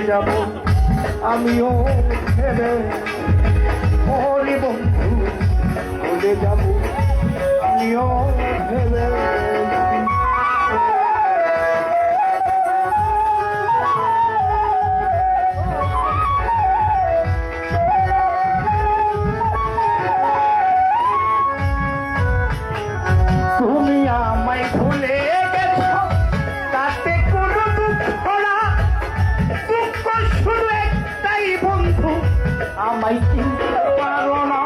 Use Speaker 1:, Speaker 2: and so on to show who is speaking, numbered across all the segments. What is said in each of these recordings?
Speaker 1: যাব আমিও ভেবে ওরে বন্ধু ভুলে যাব আমিও ভেবে তুমি আমায় ভুলে গেছো তাতে কোনো দুঃখ না দুঃখ শুধু একটাই বন্ধু আমায় চিনতে পারো না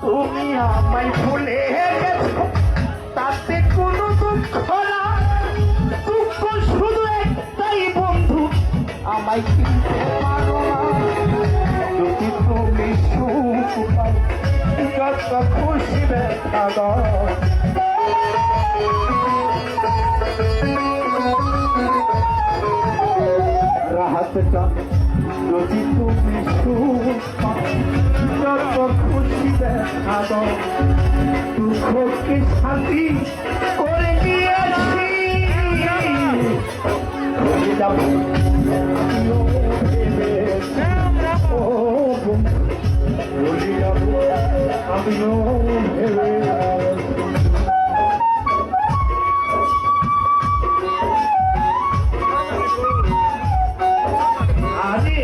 Speaker 1: তুমি আমায় ভুলে গেছো তাতে কোনো দুঃখ না দুঃখ শুধু একটাই বন্ধু আমায় চিনতে পারো না যদি তুমি সুখ পাও যত খুশি দেখা দাও রাহাতটা যদি তুমি সুখ পাও যত খুশি দেখা দাও দুঃখকে শান্তি করে দিয়েছি ভুলে যাব আমিও ভেবে ও বন্ধু ভুলে যাব আমিও ভেবে আরে